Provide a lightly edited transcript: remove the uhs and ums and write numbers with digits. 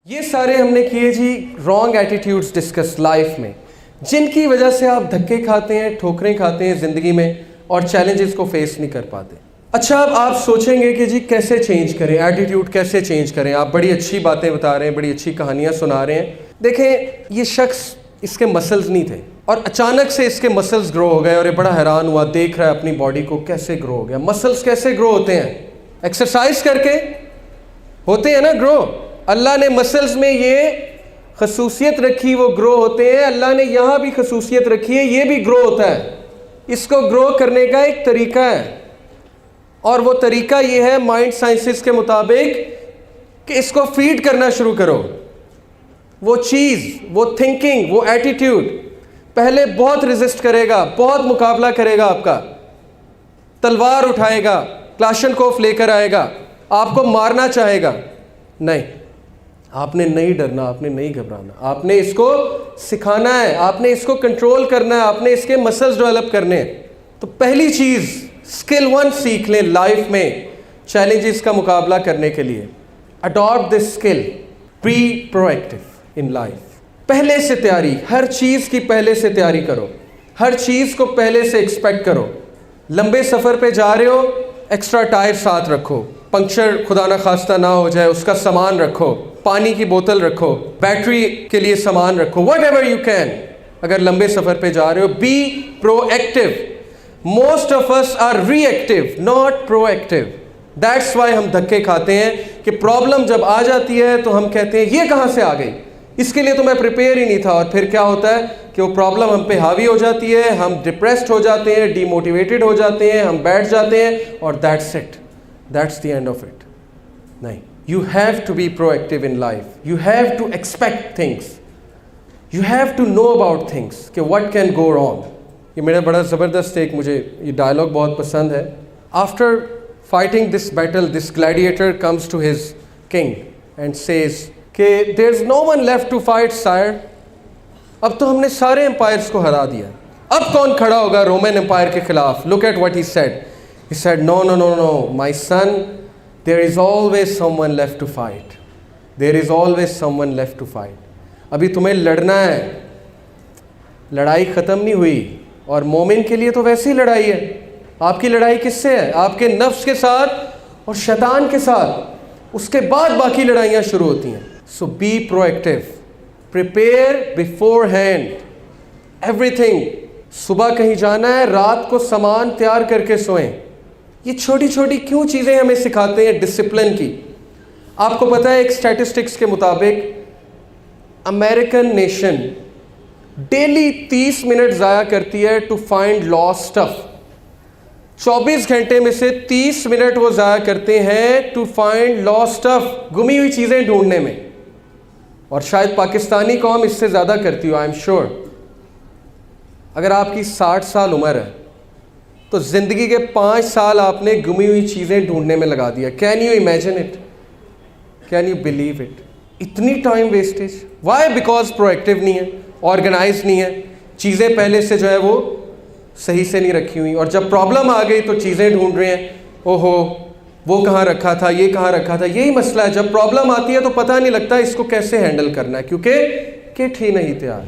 ये सारे हमने किए जी रॉन्ग एटीट्यूड्स डिस्कस लाइफ में, जिनकी वजह से आप धक्के खाते हैं, ठोकरें खाते हैं ज़िंदगी में और चैलेंजेस को फेस नहीं कर पाते। अच्छा, अब आप सोचेंगे कि जी कैसे चेंज करें, एटीट्यूड कैसे चेंज करें। आप बड़ी अच्छी बातें बता रहे हैं, बड़ी अच्छी कहानियाँ सुना रहे हैं। देखें, ये शख्स, इसके मसल्स नहीं थे और अचानक से इसके मसल्स ग्रो हो गए और ये बड़ा हैरान हुआ, देख रहा है अपनी बॉडी को कैसे ग्रो हो गया। मसल्स कैसे ग्रो होते हैं? एक्सरसाइज करके होते हैं ना ग्रो। अल्लाह ने मसल्स में ये खसूसियत रखी, वो ग्रो होते हैं। अल्लाह ने यहाँ भी खसूसियत रखी है, ये भी ग्रो होता है। इसको ग्रो करने का एक तरीका है और वो तरीका ये है माइंड साइंसेस के मुताबिक कि इसको फीड करना शुरू करो। वो चीज़, वो थिंकिंग, वो एटीट्यूड पहले बहुत रेजिस्ट करेगा, बहुत मुकाबला करेगा आपका, तलवार उठाएगा, क्लाशनकोफ लेकर आएगा, आपको मारना चाहेगा। नहीं, आपने नहीं डरना, आपने नहीं घबराना, आपने इसको सिखाना है, आपने इसको कंट्रोल करना है, आपने इसके मसल्स डेवलप करने हैं। तो पहली चीज़, स्किल 1 सीख लें लाइफ में चैलेंजेस का मुकाबला करने के लिए। Adopt this skill, be proactive in life. पहले से तैयारी, हर चीज़ की पहले से तैयारी करो, हर चीज़ को पहले से एक्सपेक्ट करो। लंबे सफ़र पे जा रहे हो, एक्स्ट्रा टायर साथ रखो, पंक्चर खुदा ना खास्ता ना हो जाए उसका सामान रखो, पानी की बोतल रखो, बैटरी के लिए सामान रखो, व्हाटएवर यू कैन। अगर लंबे सफ़र पे जा रहे हो, be proactive. Most of us are reactive, not proactive. That's why हम धक्के खाते हैं कि प्रॉब्लम जब आ जाती है तो हम कहते हैं ये कहाँ से आ गई, इसके लिए तो मैं प्रिपेयर ही नहीं था। और फिर क्या होता है कि वो प्रॉब्लम हम पे हावी हो जाती है, हम डिप्रेस्ड हो जाते हैं, डीमोटिवेटेड हो जाते हैं, हम बैठ जाते हैं और that's it, that's the end of it. नहीं, you have to be proactive in life. You have to expect things. You have to know about things कि what can go wrong. ये मेरा बड़ा ज़बरदस्त एक, मुझे ये डायलॉग बहुत पसंद है। After fighting this battle, this gladiator comes to his king and says कि there's no one left to fight, sire. अब तो हमने सारे एम्पायर्स को हरा दिया, अब कौन खड़ा होगा रोमन एम्पायर के खिलाफ? Look at what he said. He said, no, no, no, no, my son, there is always someone left to fight. There is always someone left to fight. अभी तुम्हें लड़ना है, लड़ाई ख़त्म नहीं हुई। और मोमिन के लिए तो वैसे ही लड़ाई है। आपकी लड़ाई किससे है? आपके नफ्स के साथ और शैतान के साथ। उसके बाद बाकी लड़ाइयाँ शुरू होती हैं। So be proactive, prepare beforehand everything. सुबह कहीं जाना है, रात को सामान तैयार करके सोएं। ये छोटी छोटी क्यों चीज़ें हमें सिखाते हैं डिसिप्लिन की? आपको पता है, एक स्टैटिस्टिक्स के मुताबिक अमेरिकन नेशन डेली 30 मिनट ज़ाया करती है टू फाइंड लॉस्ट स्टफ। 24 घंटे में से 30 मिनट वो ज़ाया करते हैं टू फाइंड लॉस्ट स्टफ, गुमी हुई चीज़ें ढूंढने में। और शायद पाकिस्तानी कौम इससे ज़्यादा करती हो, आई एम श्योर। अगर आपकी 60 साल उम्र है तो ज़िंदगी के 5 साल आपने गुमी हुई चीज़ें ढूंढने में लगा दिया। Can you imagine it? Can you believe it? इतनी time wastage. Why? Because proactive नहीं है, ऑर्गेनाइज नहीं है, चीज़ें पहले से जो है वो सही से नहीं रखी हुई। और जब प्रॉब्लम आ गई तो चीज़ें ढूंढ रहे हैं, ओहो वो कहाँ रखा था, ये कहाँ रखा था। यही मसला है, जब प्रॉब्लम आती है तो पता नहीं लगता इसको कैसे हैंडल करना है, क्योंकि किट ही नहीं तैयार।